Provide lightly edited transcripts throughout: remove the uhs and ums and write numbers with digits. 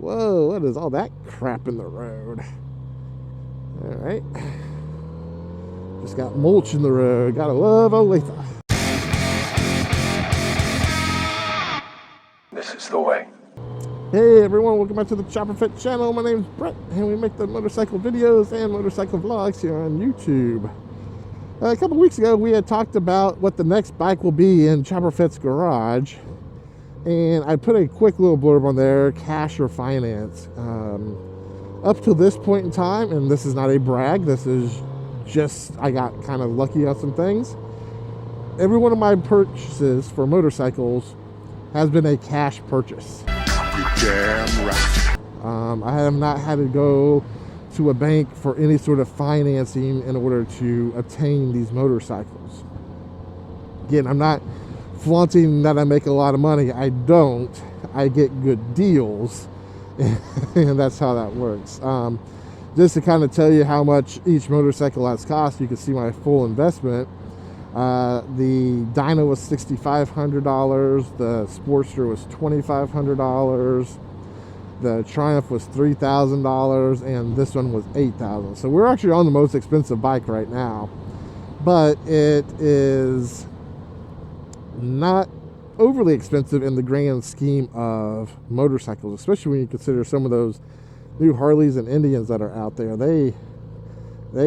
Whoa, what is all that crap in the road? All right. Just got mulch in the road. Gotta love Olathe. This is the way. Hey everyone, welcome back to the Chopperfett channel. My name's Brett, and we make the motorcycle videos and motorcycle vlogs here on YouTube. A couple weeks ago, we had talked about what the next bike will be in Chopperfett's garage, and I put a quick little blurb on there, cash or finance. Up to this point in time, and this is not a brag, this is just, I got kind of lucky on some things. Every one of my purchases for motorcycles has been a cash purchase. You're damn right. I have not had to go to a bank for any sort of financing in order to obtain these motorcycles. Again, I'm not flaunting that I make a lot of money. I don't. I get good deals, and that's how that works. Just to kind of tell you how much each motorcycle has cost, you can see my full investment. The Dyna was $6,500, the Sportster was $2,500, the Triumph was $3,000, and this one was $8,000. So we're actually on the most expensive bike right now, but it is not overly expensive in the grand scheme of motorcycles, especially when you consider some of those new Harleys and Indians that are out there. They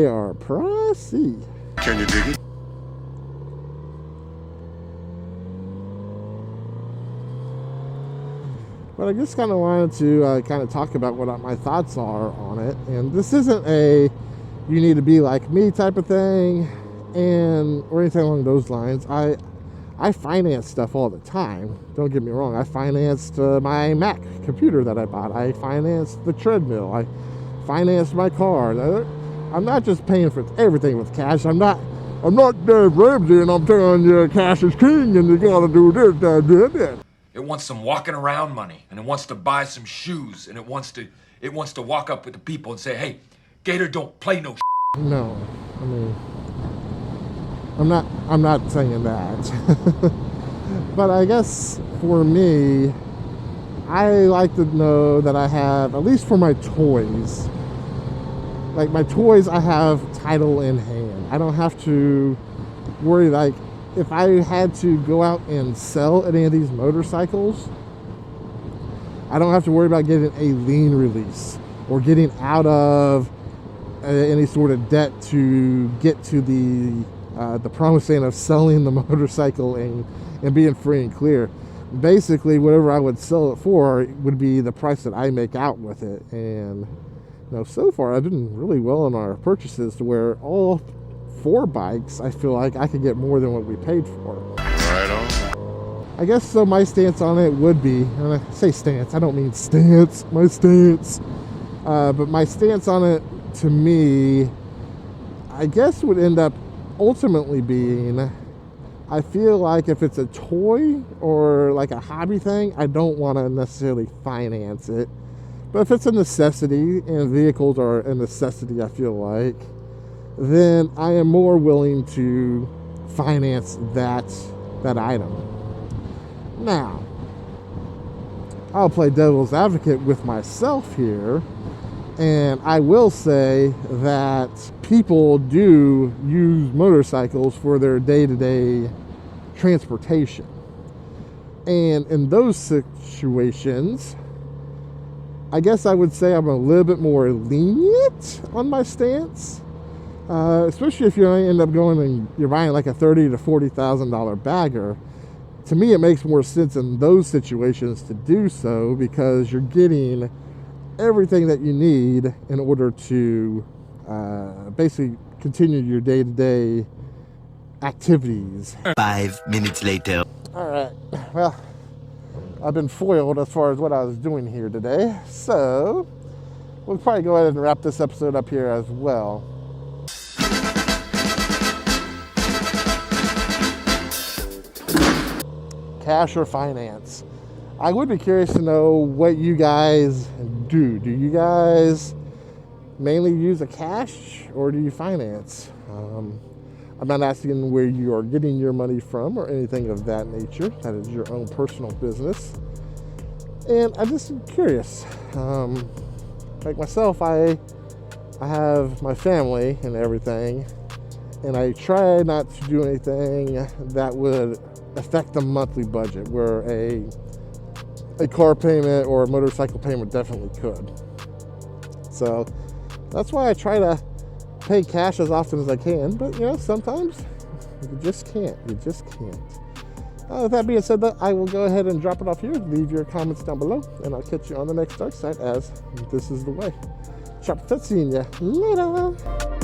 are pricey. Can you dig it? But I just kind of wanted to kind of talk about what my thoughts are on it. And this isn't a you need to be like me type of thing, or anything along those lines. I finance stuff all the time. Don't get me wrong. I financed my Mac computer that I bought. I financed the treadmill. I financed my car. I'm not just paying for everything with cash. I'm not Dave Ramsey and I'm telling you cash is king and you gotta do this, that. It wants some walking around money, and it wants to buy some shoes, and it wants to walk up with the people and say, "Hey, Gator, don't play no." No, I mean, I'm not saying that. But I guess for me, I like to know that I have, at least for my toys, like my toys, I have title in hand. I don't have to worry, like, if I had to go out and sell any of these motorcycles, I don't have to worry about getting a lien release or getting out of any sort of debt to get to the promised land of selling the motorcycle and being free and clear. Basically, whatever I would sell it for would be the price that I make out with it. And so far I've done really well on our purchases, to where all 4 bikes, I feel like I could get more than what we paid for. Right on. I guess so. My stance on it would be, and I say stance, I don't mean stance, my stance. But my stance on it, to me, I guess would end up ultimately being, I feel like if it's a toy or like a hobby thing, I don't want to necessarily finance it. But if it's a necessity, and vehicles are a necessity, I feel like, then I am more willing to finance that item. Now, I'll play devil's advocate with myself here, and I will say that people do use motorcycles for their day-to-day transportation. And in those situations, I guess I would say I'm a little bit more lenient on my stance. Especially if you end up going and you're buying like a $30,000 to $40,000 bagger. To me, it makes more sense in those situations to do so, because you're getting everything that you need in order to basically continue your day-to-day activities. 5 minutes later. All right, well, I've been foiled as far as what I was doing here today, so we'll probably go ahead and wrap this episode up here as well. Cash or finance? I would be curious to know what you guys do. Do you guys mainly use a cash, or do you finance? I'm not asking where you are getting your money from or anything of that nature. That is your own personal business. And I'm just curious. Like myself, I have my family and everything, and I try not to do anything that would affect the monthly budget, where a car payment or a motorcycle payment definitely could. So that's why I try to pay cash as often as I can, but you know, sometimes you just can't. You just can't. With that being said, I will go ahead and drop it off here. Leave your comments down below, and I'll catch you on the next dark side, as this is the way. Chopperfett, seeing ya later.